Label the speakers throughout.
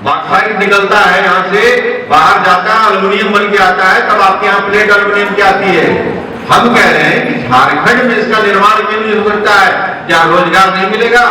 Speaker 1: Bauxite निकलता है यहाँ से, बाहर जाता है, एल्युमिनियम बन के आता है, तब आपके यहाँ प्लेट एल्युमिनियम की आती है। हम कह रहे हैं कि झारखंड में इसका निर्माण क्यों नहीं हो सकता है? क्या रोजगार नहीं मिलेगा?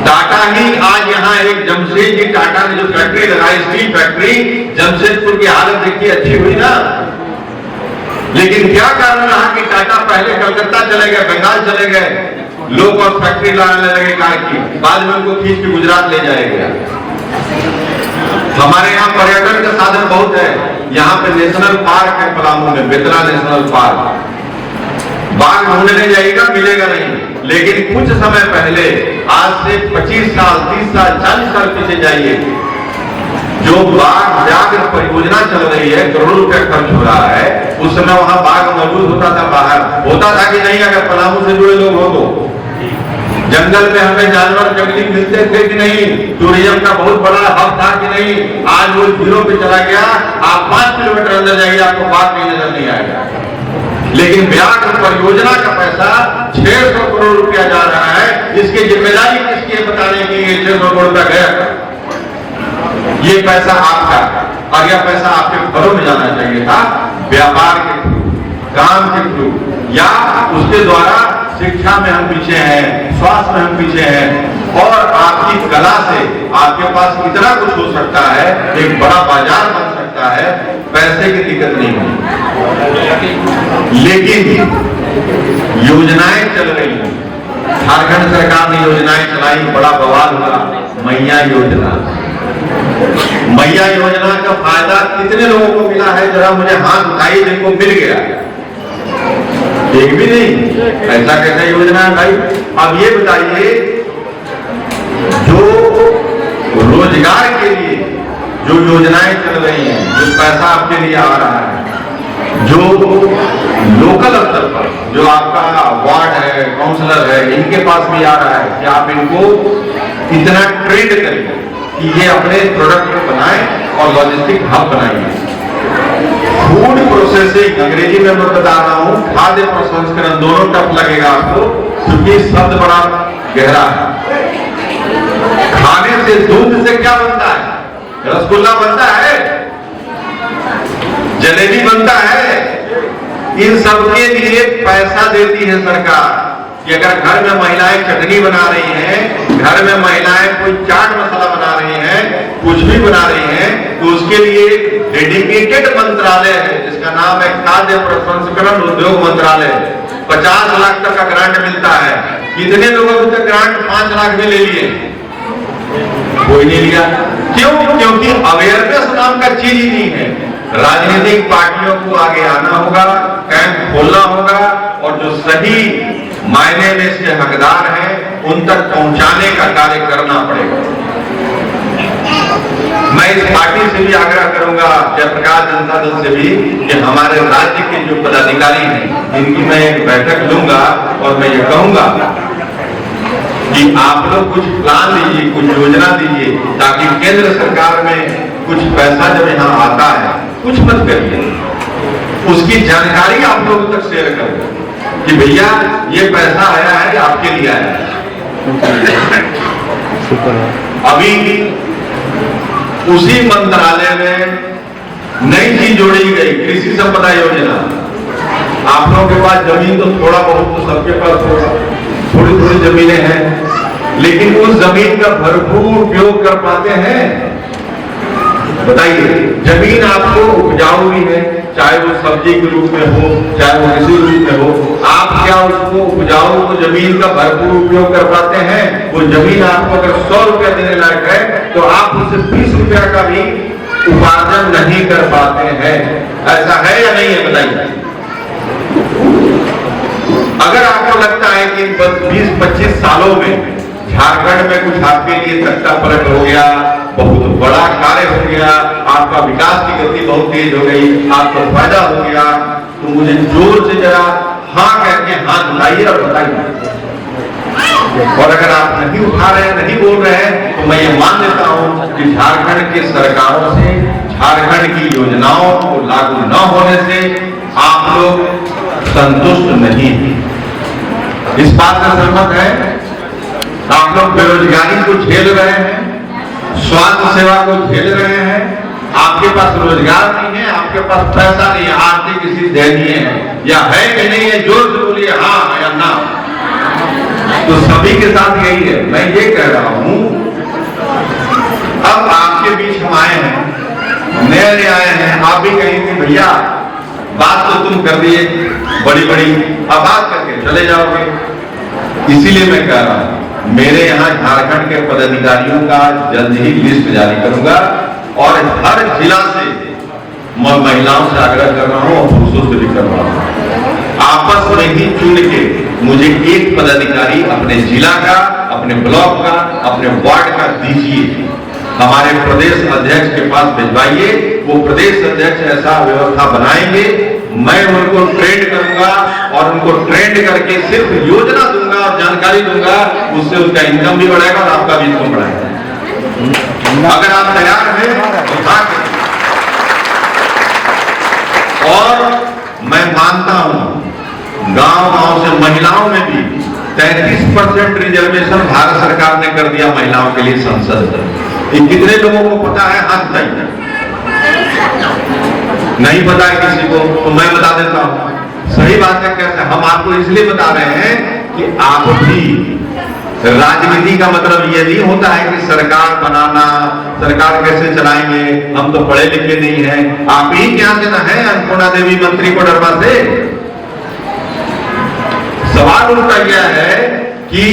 Speaker 1: टाटा ही आज यहाँ एक जमशेदजी टाटा ने जो फैक्ट्री लगाई, स्टील फैक्ट्री, जमशेदपुर की हालत देखिए अच्छी हुई ना। लेकिन क्या कारण रहा कि टाटा पहले कलकत्ता चले गए, बंगाल चले गए, लोग और फैक्ट्री लाने लगे कार की, बाद में उनको खींच के गुजरात ले जाया गया। हमारे यहाँ पर्यटन का साधन बहुत है। यहाँ पे नेशनल पार्क है पलामू में, बेतला नेशनल पार्क। बाघ ढूंढने जाइएगा, मिलेगा नहीं। लेकिन कुछ समय पहले, आज से 25 साल, 30 साल, 40 साल पीछे जाइए, जो बाघ जाकर परियोजना चल रही है, करोड़ों रुपया खर्च हो रहा है, उस समय वहां बाघ मौजूद होता था, बाहर होता था कि नहीं? अगर पलामू से जुड़े लोग हो तो जंगल में हमें जानवर जंगली मिलते थे कि नहीं? टूरिज्म का बहुत बड़ा हब था कि नहीं? आज वो जीरो पे चला गया। आप 5 किलोमीटर अंदर जाइए, आपको बाघ कहीं नजर नहीं आएगा। लेकिन व्याघ्र परियोजना का पैसा 600 करोड़ रुपया जा रहा है। इसकी जिम्मेदारी किसकी है बताने की? 600 करोड़ रुपया गया, ये पैसा आपका, और यह पैसा आपके घरों में जाना चाहिए था, व्यापार के थ्रू, काम के थ्रू, या उसके द्वारा शिक्षा में हम पीछे हैं, स्वास्थ्य में हम पीछे हैं। और आपकी कला से आपके पास इतना कुछ हो सकता है, एक बड़ा बाजार बन सकता है, पैसे की दिक्कत नहीं होगी। लेकिन योजनाएं चल रही हैं, झारखंड सरकार ने योजनाएं चलाई, बड़ा बवाल हुआ। मैया योजना, मैया योजना का फायदा कितने लोगों को मिला है? जरा मुझे हाथ उठाइए जिनको मिल गया। एक भी नहीं। ऐसा कैसा योजना है भाई? अब ये बताइए, जो रोजगार के लिए जो योजनाएं चल रही हैं, जो पैसा आपके लिए आ रहा है, जो लोकल स्तर पर जो आपका वार्ड है, काउंसलर है, इनके पास भी आ रहा है कि आप इनको इतना ट्रेंड करें कि ये अपने प्रोडक्ट बनाएं और लॉजिस्टिक हब बनाएंगे। फूड प्रोसेसिंग, अंग्रेजी में मैं बता रहा हूं, खाद्य प्रसंस्करण, दोनों टफ लगेगा आपको क्योंकि शब्द बड़ा गहरा है। खाने से, दूध से क्या बनता है? रसगुल्ला बनता है, जलेबी बनता है। इन सब के लिए पैसा देती है सरकार कि अगर घर में महिलाएं चटनी बना रही हैं, घर में महिलाएं कोई चाट मसाला बना रही हैं, कुछ भी बना रही हैं, तो उसके लिए डेडिकेटेड मंत्रालय है जिसका नाम है खाद्य प्रसंस्करण उद्योग मंत्रालय। 50 लाख तक का ग्रांट मिलता है। कितने लोगों तक ग्रांट 5 लाख में ले लिए? कोई नहीं लिया। क्यों? क्योंकि अवेयरनेस नाम का चीज ही नहीं है। राजनीतिक पार्टियों को आगे आना होगा, कैंप खोलना होगा, और जो सही मायने में इसके हकदार हैं उन तक पहुंचाने का कार्य करना पड़ेगा। मैं इस पार्टी से भी आग्रह करूंगा, जयप्रकाश जनता दल से भी, कि हमारे राज्य के जो पदाधिकारी हैं इनकी मैं एक बैठक लूंगा और मैं ये कहूंगा कि आप लोग कुछ प्लान दीजिए, कुछ योजना दीजिए, ताकि केंद्र सरकार में कुछ पैसा जब यहाँ आता है, कुछ मत करिए, उसकी जानकारी आप लोगों तक शेयर करें कि भैया ये पैसा आया है, आपके लिए आया है। अभी उसी मंत्रालय में नई चीज जोड़ी गई, कृषि संपदा योजना। आप लोगों के पास जमीन तो थोड़ा बहुत, तो सबके पास थोड़ी थोड़ी जमीनें हैं, लेकिन उस जमीन का भरपूर उपयोग कर पाते हैं? बताइए। जमीन आपको उपजाऊ भी है, चाहे वो सब्जी के रूप में हो, चाहे वो किसी रूप में हो, आप क्या उसको उपजाऊ को जमीन का भरपूर उपयोग कर पाते हैं? वो जमीन आपको अगर 100 रुपया देने लायक है तो आप उससे 20 रुपया का भी उपार्जन नहीं कर पाते हैं। ऐसा है या नहीं है? बताइए। अगर आपको लगता है कि 20-25 सालों में झारखंड में कुछ आपके लिए तख्ता पलट हो गया, बहुत बड़ा कार्य हो गया, आपका विकास की गति बहुत तेज हो गई, आपको फायदा हो गया, तो मुझे जोर से जरा हाँ कहकर हाथ उठाइए और बताइए। और अगर आप नहीं उठा रहे हैं, नहीं बोल रहे हैं, तो मैं ये मान लेता हूं कि झारखंड की सरकारों से, झारखंड की योजनाओं को लागू न होने से आप लोग संतुष्ट नहीं हैं। इस बात से सहमत है? आप लोग बेरोजगारी को झेल रहे हैं, स्वास्थ्य सेवा को झेल रहे हैं, आपके पास रोजगार नहीं है, आपके पास पैसा नहीं है, आर्थिक स्थिति दयनीय है, या है कि नहीं है, जोर से बोलिए हाँ या ना। तो सभी के साथ यही है। मैं ये कह रहा हूं, अब आपके बीच हम आए हैं, नए आए हैं, आप भी कहेंगे भैया बात तो तुम कर दिए बड़ी बड़ी, अब बात करके चले जाओगे। इसीलिए मैं कह रहा हूं, मेरे यहां झारखंड के पदाधिकारियों का जल्द ही लिस्ट जारी करूंगा और हर जिला से मैं महिलाओं से आग्रह कर रहा हूं और पुरुषों से भी कर रहा हूं, आपस में ही चुन के मुझे एक पदाधिकारी अपने जिला का, अपने ब्लॉक का, अपने वार्ड का दीजिए, हमारे प्रदेश अध्यक्ष के पास भिजवाइए। वो प्रदेश अध्यक्ष ऐसा व्यवस्था बनाएंगे, मैं उनको ट्रेंड करूंगा और उनको ट्रेंड करके सिर्फ योजना दूंगा और जानकारी दूंगा, उससे उसका इनकम भी बढ़ेगा और आपका भी इनकम बढ़ेगा। अगर आप तैयार हैं तो भाग। और मैं मानता हूं गांव-गांव से महिलाओं में भी 33% रिजर्वेशन भारत सरकार ने कर दिया महिलाओं के लिए संसद में। ये कितने लोगों को पता है? हाथ उठाइए। नहीं पता है किसी को तो मैं बता देता हूं। सही बात है। कैसे? हम आपको इसलिए बता रहे हैं कि आप भी, राजनीति का मतलब ये नहीं होता है कि सरकार बनाना, सरकार कैसे चलाएंगे, हम तो पढ़े लिखे नहीं हैं। आप ही क्या देना है अन्नपूर्णा देवी मंत्री को डरवा से? सवाल उनका यह है कि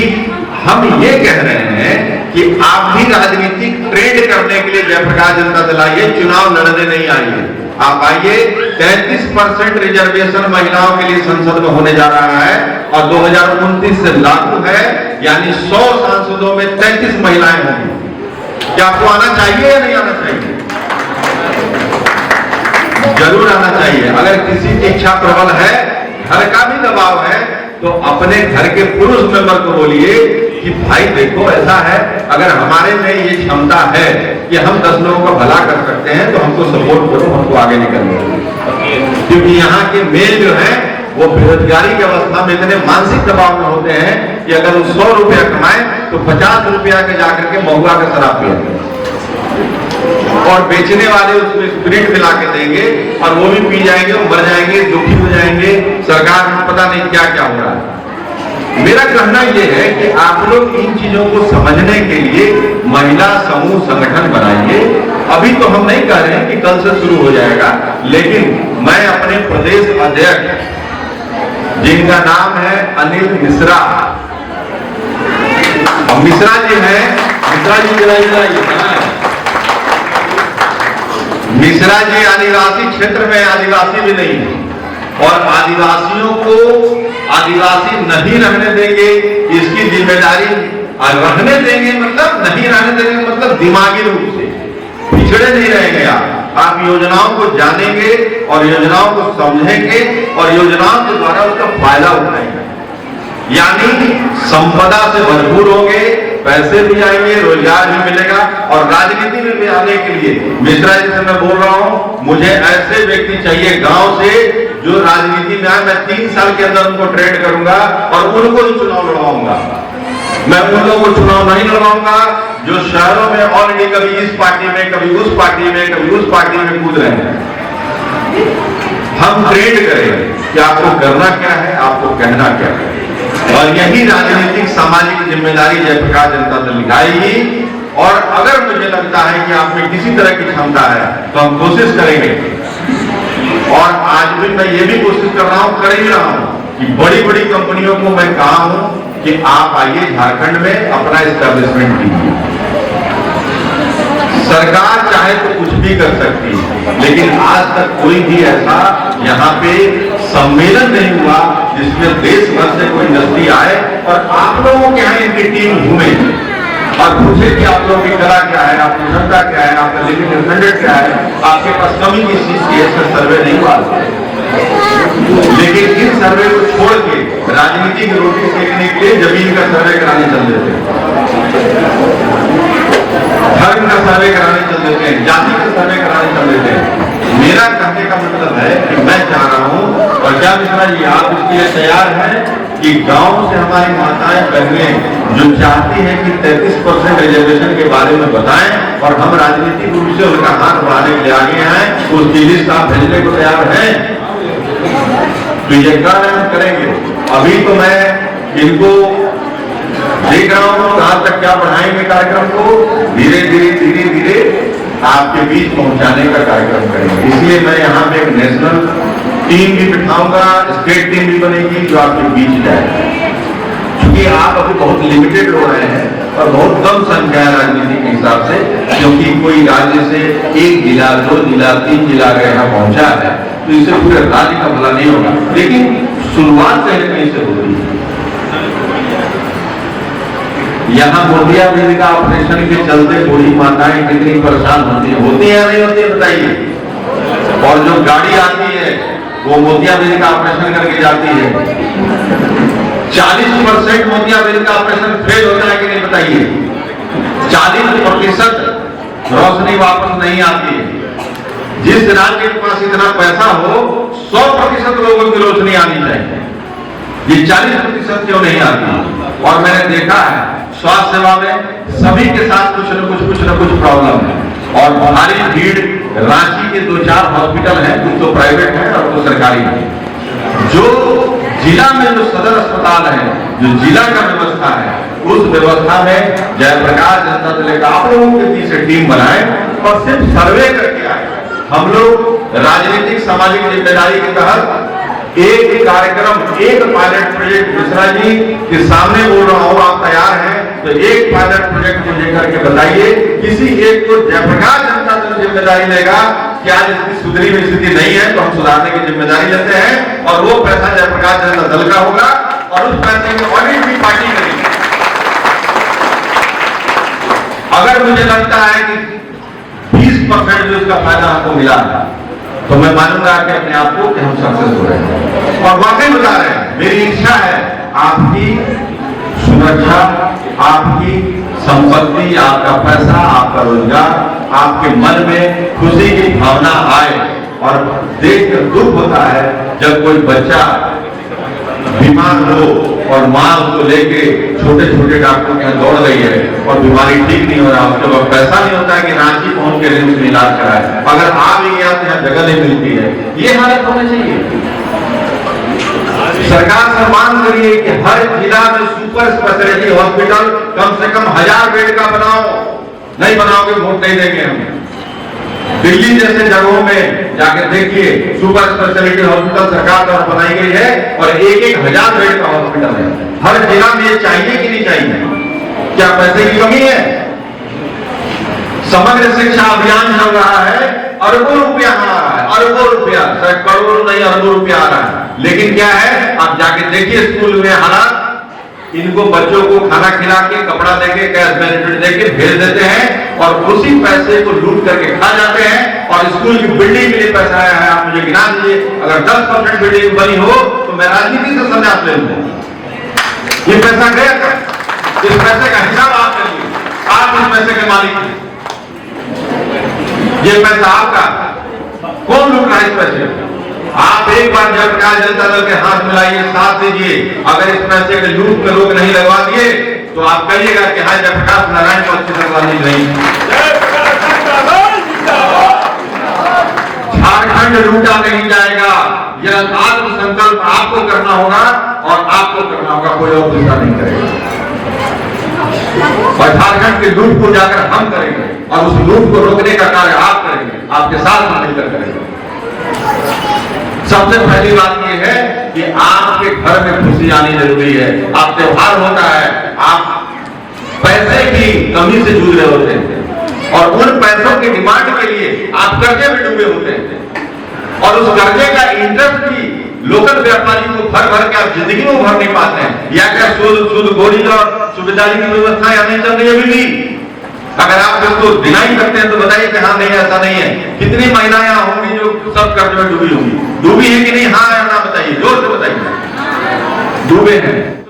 Speaker 1: हम ये कह रहे हैं कि आप भी राजनीतिक ट्रेड करने के लिए जयप्रकाश जनता दल आइए, चुनाव लड़ने नहीं आइए। आप आइए, 33% रिजर्वेशन महिलाओं के लिए संसद में होने जा रहा है और 2029 से लागू है, यानी 100 सांसदों में 33 महिलाएं होंगी। क्या आपको आना चाहिए या नहीं आना चाहिए? जरूर आना चाहिए। अगर किसी की इच्छा प्रबल है, घर का भी दबाव है, तो अपने घर के पुरुष मेंबर को बोलिए कि भाई देखो ऐसा है, अगर हमारे में ये क्षमता है कि हम 10 लोगों का भला कर सकते हैं तो हमको सपोर्ट करो, हमको आगे निकलना है। क्योंकि यहाँ के मेल जो है वो बेरोजगारी की अवस्था में इतने मानसिक दबाव में होते हैं कि अगर वो 100 रुपया कमाए तो 50 रुपया के जाकर के महुआ का शराब पिएंगे और बेचने वाले उसमें स्पिरिट मिला के देंगे और वो भी पी जाएंगे और मर जाएंगे, दुखी हो जाएंगे, सरकार में पता नहीं क्या क्या हो रहा है। मेरा कहना यह है कि आप लोग इन चीजों को समझने के लिए महिला समूह संगठन बनाइए। अभी तो हम नहीं कह रहे हैं कि कल से शुरू हो जाएगा, लेकिन मैं अपने प्रदेश अध्यक्ष जिनका नाम है अनिल मिश्रा, मिश्रा जी हैं, मिश्रा जी आदिवासी क्षेत्र में आदिवासी भी नहीं है और आदिवासियों को आदिवासी नहीं रहने देंगे, इसकी जिम्मेदारी रहने देंगे मतलब नहीं रहने देंगे मतलब दिमागी रूप से पिछड़े नहीं रहेंगे। आप योजनाओं को जानेंगे और योजनाओं को समझेंगे और योजनाओं के द्वारा उसका फायदा उठाएंगे, यानी संपदा से भरपूर होंगे, पैसे भी आएंगे, रोजगार भी मिलेगा और राजनीति में भी आने के लिए मिश्रा जी से मैं बोल रहा हूं, मुझे ऐसे व्यक्ति चाहिए गांव से जो राजनीति में आए। मैं 3 साल के अंदर उनको ट्रेड करूंगा और उनको ही चुनाव लड़वाऊंगा। मैं उन लोगों को चुनाव नहीं लड़वाऊंगा जो शहरों में ऑलरेडी कभी इस पार्टी में, कभी उस पार्टी में, कभी उस पार्टी में कूद रहे हैं। हम ट्रेड करेंगे कि आपको करना क्या है, आपको कहना क्या है, और यही राजनीतिक सामाजिक जिम्मेदारी जयप्रकाश जनता दल निभाएगी। और अगर मुझे लगता है कि आप में किसी तरह की क्षमता है तो हम कोशिश करेंगे, और आज भी मैं ये भी कोशिश कर रहा हूं, कर ही रहा हूं कि बड़ी बड़ी कंपनियों को मैं कहा हूं कि आप आइए झारखंड में अपना एस्टेब्लिशमेंट कीजिए। सरकार चाहे तो कुछ भी कर सकती है, लेकिन आज तक कोई भी ऐसा यहाँ पे सम्मेलन नहीं हुआ जिसमें देश भर से कोई इंडस्ट्री आए और आप लोगों के यहाँ इनकी टीम घूमे और पूछे कि आप लोगों की कला क्या है, आपकी क्षमता क्या है, आपका लिविंग स्टैंडर्ड क्या है, आपके पास कमी किस चीज की है, सर्वे नहीं हुआ। लेकिन इस सर्वे को छोड़ के राजनीति की रोटी सेकने के लिए जमीन का सर्वे कराने चल देते हैं, धर्म का सर्वे कराने चल देते हैं, जाति का सर्वे कराने चल देते हैं। मेरा कहने का मतलब है कि मैं चाह रहा हूं, और क्या मिश्रा जी आप इसके लिए तैयार हैं कि गांव से हमारी माताएं बहनें जो चाहती हैं कि 33% रिजर्वेशन के बारे में बताएं, और हम राजनीतिक रूप से उनका हाथ बढ़ाने के लिए आगे हैं, उसकी लिस्ट आप भेजने को तैयार हैं तो ये करेंगे। अभी तो मैं इनको देख रहा हूं कहां तक क्या बढ़ाएंगे कार्यक्रम को, धीरे धीरे आपके बीच पहुंचाने का कार्यक्रम करेंगे। इसलिए मैं यहाँ पे एक नेशनल टीम भी बिठाऊंगा, स्टेट टीम भी बनेगी जो आपके बीच जाएगी, क्योंकि आप अभी बहुत लिमिटेड हो रहे हैं और बहुत कम संख्या है राजनीति के हिसाब से, क्योंकि कोई राज्य से 1 जिला 2 जिला 3 जिला अगर यहाँ पहुंचा है तो इससे पूरे राज्य का भला नहीं होगा, लेकिन शुरुआत पहले कहीं से होती है। यहाँ मोतियाबिंद का ऑपरेशन के चलते बूढ़ी माताएं कितनी परेशान होती है या नहीं होती है बताइए। और जो गाड़ी आती है वो मोतियाबिंद का ऑपरेशन करके जाती है, 40% मोतियाबिंद का ऑपरेशन फेल होता है कि नहीं बताइए। 40% रोशनी वापस नहीं आती है। जिस राज्य के पास इतना पैसा हो 100% लोगों की रोशनी आनी चाहिए, ये 40% क्यों नहीं आती। और मैंने देखा है स्वास्थ्य सेवा में सभी के साथ कुछ न कुछ प्रॉब्लम है, और भारी भीड़। रांची के 2-4 हॉस्पिटल हैं, कुछ तो प्राइवेट है और कुछ सरकारी है। जो जिला में जो सदर अस्पताल है, जो जिला का व्यवस्था है, उस व्यवस्था में जयप्रकाश जनता दल का आप लोगों के बीच से टीम बनाए और सिर्फ सर्वे करके आए। हम लोग राजनीतिक सामाजिक जिम्मेदारी के तहत एक कार्यक्रम, एक पायलट प्रोजेक्ट, मिश्रा जी के सामने बोल रहा हूं, आप तैयार हैं तो एक पायलट प्रोजेक्ट मुझे करके बताइए। किसी एक को जयप्रकाश जनता दल जिम्मेदारी लेगा कि आज इसकी सुधरी हुई स्थिति नहीं है तो हम सुधारने की जिम्मेदारी लेते हैं, और वो पैसा जयप्रकाश जनता दल का होगा और उस पैसे की ऑडिट भी पार्टी करेगी। अगर मुझे लगता है कि 20% जो इसका फायदा हमको मिला है तो मैं मानूंगा कि अपने आप को कि हम सक्सेस हो रहे हैं और वाकई बता रहे हैं। मेरी इच्छा है आपकी सुरक्षा, आपकी संपत्ति, आपका पैसा, आपका रोजगार, आपके मन में खुशी की भावना आए। और देखकर दुख होता है जब कोई बच्चा बीमार हो और माँ उसको लेके छोटे डॉक्टरों के यहाँ दौड़ रही है और बीमारी ठीक नहीं हो रहा, उसके पास पैसा नहीं होता है कि रांची पहुंच के रिम्स में इलाज कराए। अगर आ भी गया तो यहाँ जगह नहीं मिलती है। ये हालत होनी चाहिए। सरकार से मांग करिए कि हर जिला में सुपर स्पेशलिटी हॉस्पिटल कम से कम 1000 बेड का बनाओ। नहीं बनाओगे वोट नहीं देंगे हम। दिल्ली जैसे जगहों में जाकर देखिए, सुपर स्पेशलिटी हॉस्पिटल सरकार द्वारा बनाई गई है और 1000 बेड का हॉस्पिटल है। हर जिला में ये चाहिए कि नहीं चाहिए? क्या पैसे की कमी है? समग्र शिक्षा अभियान चल रहा है, अरबों रुपया आ रहा है, अरबों रुपया, शायद करोड़ नहीं अरबों रुपया आ रहा है। लेकिन क्या है, आप जाके देखिए स्कूल में हालात, इनको बच्चों को खाना खिला के, कपड़ा देके, कैश बेनिफिट देके भेज देते हैं और उसी पैसे को लूट करके खा जाते हैं। और स्कूल की बिल्डिंग के लिए पैसा आया है, आप मुझे गिना दीजिए। अगर 10% बिल्डिंग बनी हो तो मैं राजनीति से संन्यास ले लूंगा। ये पैसा गया था, इस पैसे का हिसाब आप करिए। आप इस पैसे के मालिक हैं, ये पैसा आपका। कौन लूट रहा है इस पैसे? आप एक बार जयप्रकाश जनता दल के हाथ मिलाइए, साथ दीजिए। अगर इस पैसे के लूट में रोक नहीं लगवा दिए तो आप कहिएगा कि हाँ जयप्रकाश नारायण को अच्छी सरकार नहीं। झारखंड लूटा नहीं जाएगा। यह आत्म संकल्प आपको करना होगा और आपको करना होगा, कोई और दूसरा नहीं करेगा। और झारखंड के लूट को जाकर हम करेंगे और उस लूट को रोकने का कार्य आप करेंगे, आपके साथ मिलकर करेंगे। सबसे पहली बात यह है कि आपके घर में खुशी आनी जरूरी है। आप त्योहार होता है, आप पैसे की कमी से जूझ रहे होते हैं और उन पैसों की डिमांड के लिए आप कर्जे में डूबे होते हैं और उस कर्जे का इंटरेस्ट भी लोकल व्यापारी को भर के आप जिंदगी में भर नहीं पाते हैं। या क्या शुद्ध गोली और सुविधाएं की व्यवस्था या नहीं चल रही अभी भी? अगर आप इसको डिनाई करते हैं तो बताइए कि हाँ नहीं, ऐसा नहीं है। कितनी महिलाएं यहाँ होंगी जो सब कर्ज में डूबी होंगी? डूबी है कि नहीं? हाँ या ना बताइए, जोर से बताइए। डूबे हैं।